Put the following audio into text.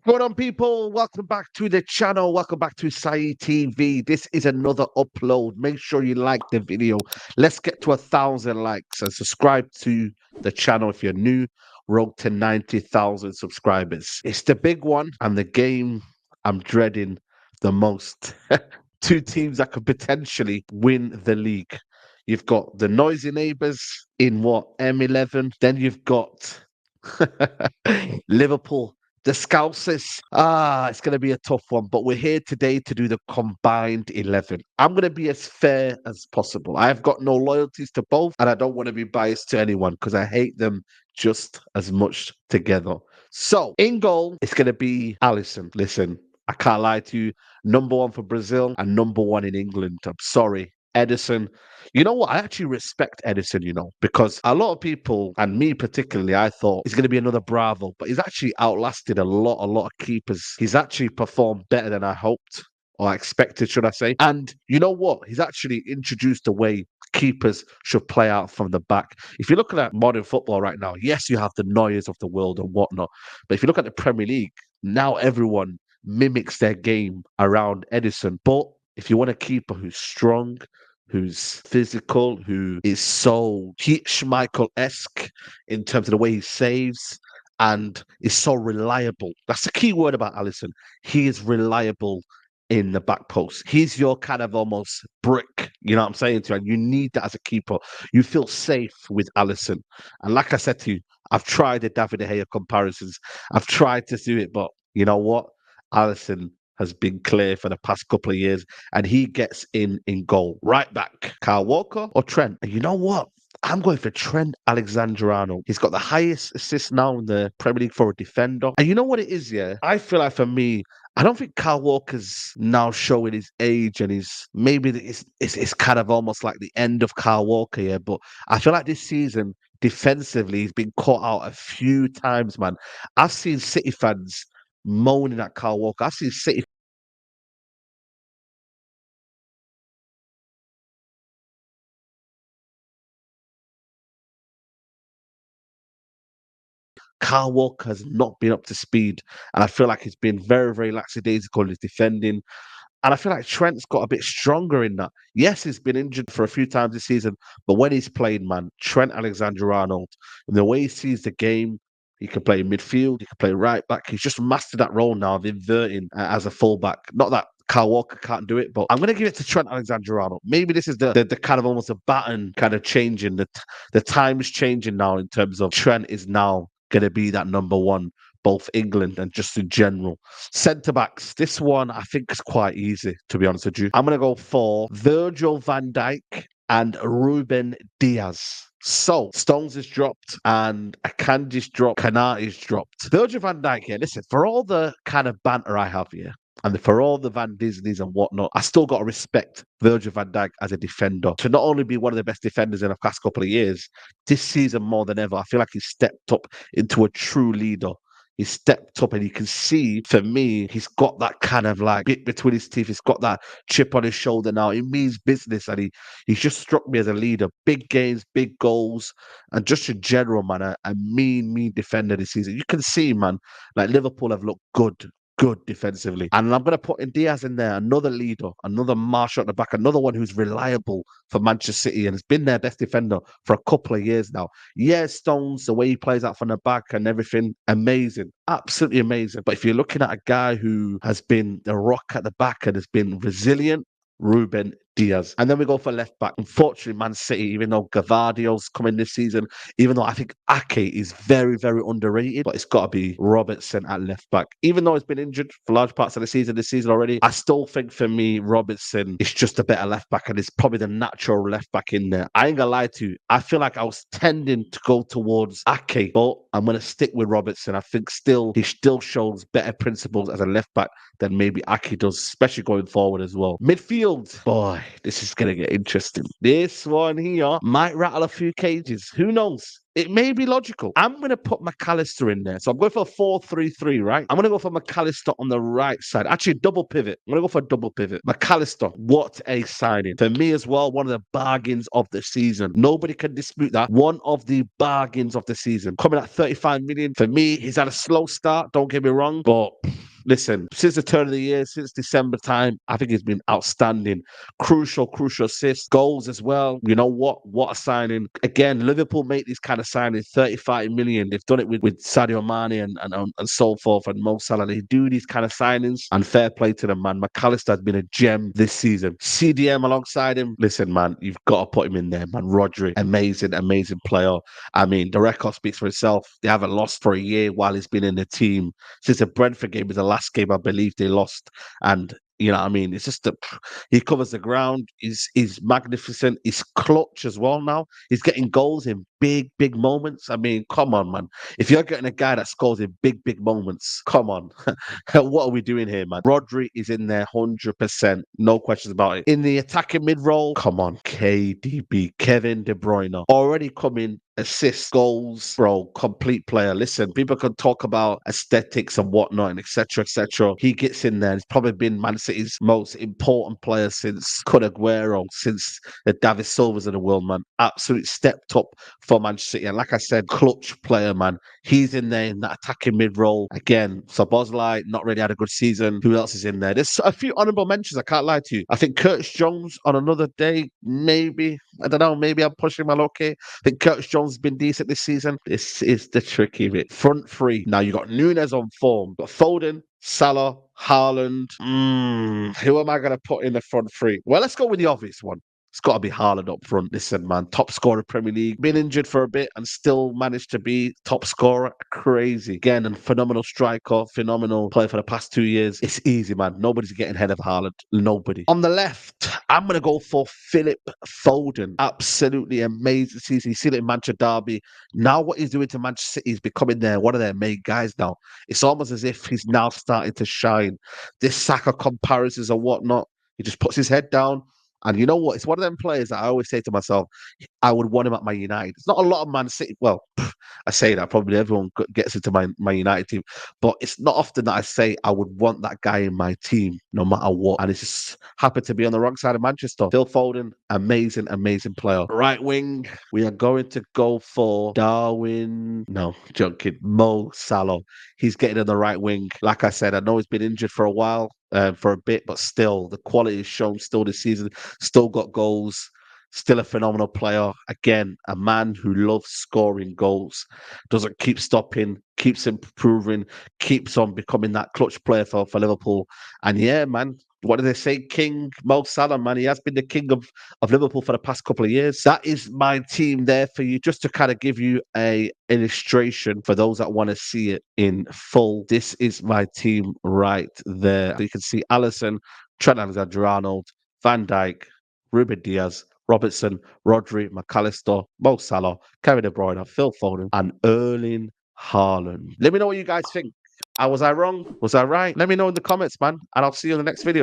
Going on, people? Welcome back to the channel. Welcome back to Saeed TV. This is another upload. Make sure you like the video. Let's get to 1,000 likes and subscribe to the channel if you're new. Road to 90,000 subscribers. It's the big one and the game I'm dreading the most. Two teams that could potentially win the league. You've got the noisy neighbours in what, M11? Then you've got Liverpool, the Scousers. It's going to be a tough one, but we're here today to do the combined 11. I'm going to be as fair as possible. I've got no loyalties to both, and I don't want to be biased to anyone because I hate them just as much together. So, in goal, it's going to be Alisson. Listen, I can't lie to you. Number one for Brazil and number one in England. I'm sorry. Edison. You know what? I actually respect Edison, because a lot of people, and me particularly, I thought he's going to be another Bravo, but he's actually outlasted a lot of keepers. He's actually performed better than I hoped or expected, should I say. And you know what? He's actually introduced the way keepers should play out from the back. If you look at modern football right now, yes, you have the Neuers of the world and whatnot. But if you look at the Premier League, now everyone mimics their game around Edison. But if you want a keeper who's strong, who's physical, who is so Schmeichel-esque in terms of the way he saves and is so reliable. That's the key word about Alisson. He is reliable in the back post. He's your kind of almost brick, you know what I'm saying to you? And you need that as a keeper. You feel safe with Alisson. And like I said to you, I've tried the David De Gea comparisons. I've tried to do it, but you know what? Alisson has been clear for the past couple of years, and he gets in goal. Right back, Kyle Walker or Trent? And you know what? I'm going for Trent Alexander-Arnold. He's got the highest assist now in the Premier League for a defender. And you know what it is, yeah? I feel like for me, I don't think Kyle Walker's now showing his age, and it's kind of almost like the end of Kyle Walker, yeah. But I feel like this season, defensively, he's been caught out a few times, man. I've seen City fans moaning at Kyle Walker. I've seen City Kyle Walker has not been up to speed, and I feel like he's been very, very lackadaisical in his defending. And I feel like Trent's got a bit stronger in that. Yes, he's been injured for a few times this season, but when he's played, man, Trent Alexander-Arnold, and the way he sees the game, he can play midfield, he can play right back. He's just mastered that role now of inverting as a fullback. Not that Kyle Walker can't do it, but I'm going to give it to Trent Alexander-Arnold. Maybe this is the kind of almost a baton kind of changing. The time's changing now in terms of Trent is now going to be that number one, both England and just in general. Centre backs. This one I think is quite easy, to be honest with you. I'm going to go for Virgil van Dijk and Ruben Diaz. So Stones is dropped and Akanji's dropped, Kanati's dropped. Virgil van Dijk here. Listen, for all the kind of banter I have here, and for all the Van Disneys and whatnot, I still got to respect Virgil van Dijk as a defender. To not only be one of the best defenders in the past couple of years, this season more than ever, I feel like he's stepped up into a true leader. He stepped up and you can see, for me, he's got that kind of like bit between his teeth. He's got that chip on his shoulder now. He means business and he's just struck me as a leader. Big games, big goals, and just in general, man, a mean defender this season. You can see, man, like Liverpool have looked good defensively. And I'm going to put in Diaz in there, another leader, another marshal at the back, another one who's reliable for Manchester City and has been their best defender for a couple of years now. Yeah, Stones, the way he plays out from the back and everything, amazing. Absolutely amazing. But if you're looking at a guy who has been a rock at the back and has been resilient, Ruben Diaz. And then we go for left back. Unfortunately, Man City, even though Gavardio's coming this season, even though I think Ake is very, very underrated, but it's got to be Robertson at left back. Even though he's been injured for large parts of the season this season already, I still think for me, Robertson is just a better left back and it's probably the natural left back in there. I ain't gonna lie to you. I feel like I was tending to go towards Ake, but I'm going to stick with Robertson. I think he still shows better principles as a left back than maybe Ake does, especially going forward as well. Midfield, boy, this is going to get interesting. This one here might rattle a few cages. Who knows? It may be logical. I'm going to put McAllister in there. So I'm going for a 4-3-3, right? I'm going to go for McAllister on the right side. Actually, double pivot. I'm going to go for a double pivot. McAllister, what a signing. For me as well, one of the bargains of the season. Nobody can dispute that. One of the bargains of the season. Coming at 35 million. For me, he's had a slow start, don't get me wrong, but listen, since the turn of the year, since December time, I think he's been outstanding. Crucial assists, goals as well. You know what? What a signing. Again, Liverpool make these kind of signings, 35 million. They've done it with Sadio Mane and so forth and Mo Salah. They do these kind of signings and fair play to them, man. McAllister has been a gem this season. CDM alongside him. Listen, man, you've got to put him in there, man. Rodri, amazing player. I mean, the record speaks for itself. They haven't lost for a year while he's been in the team. Since the Brentford game was the last game I believe they lost. And you know what I mean? It's just that he covers the ground. He's magnificent. He's clutch as well now. He's getting goals in big moments. I mean, come on, man. If you're getting a guy that scores in big moments, come on. What are we doing here, man? Rodri is in there 100%. No questions about it. In the attacking mid-role, come on. KDB, Kevin De Bruyne. Already coming assists, goals, bro, complete player. Listen, people can talk about aesthetics and whatnot and etc. He gets in there. He's probably been Man City's most important player since Kun Aguero, since the David Silvers of the world, man. Absolute stepped up for Manchester City. And like I said, clutch player, man. He's in there in that attacking mid role. Again, so Bosley not really had a good season. Who else is in there? There's a few honourable mentions, I can't lie to you. I think Curtis Jones on another day, maybe. I don't know, maybe I'm pushing my luck here. I think Curtis Jones has been decent this season. This is the tricky bit. Front three. Now you got Nunes on form. Got Foden, Salah, Haaland. Who am I going to put in the front three? Well, let's go with the obvious one. It's got to be Haaland up front. Listen, man, top scorer Premier League. Been injured for a bit and still managed to be top scorer. Crazy. Again, a phenomenal striker, phenomenal player for the past 2 years. It's easy, man. Nobody's getting ahead of Haaland. Nobody. On the left, I'm going to go for Philip Foden. Absolutely amazing season. You see it in Manchester Derby. Now what he's doing to Manchester City is becoming one of their main guys now. It's almost as if he's now starting to shine. This Saka comparisons and whatnot. He just puts his head down. And you know what? It's one of them players that I always say to myself, I would want him at Man United. It's not a lot of Man City. Well, I say that probably everyone gets into my United team, but it's not often that I say I would want that guy in my team no matter what. And it's just happened to be on the wrong side of Manchester. Phil Foden, amazing player. Right wing, we are going to go for Darwin. No, joking. Mo Salah. He's getting in the right wing. Like I said, I know he's been injured for a while. For a bit, but still, the quality is shown still this season. Still got goals. Still a phenomenal player. Again, a man who loves scoring goals. Doesn't keep stopping, keeps improving, keeps on becoming that clutch player for Liverpool. And yeah, man, what do they say? King Mo Salah, man. He has been the king of Liverpool for the past couple of years. That is my team there for you, just to kind of give you a illustration for those that want to see it in full. This is my team right there. So you can see Alisson, Trent Alexander-Arnold, Van Dijk, Ruben Diaz, Robertson, Rodri, McAllister, Mo Salah, Kevin De Bruyne, Phil Foden, and Erling Haaland. Let me know what you guys think. Was I wrong? Was I right? Let me know in the comments, man. And I'll see you in the next video.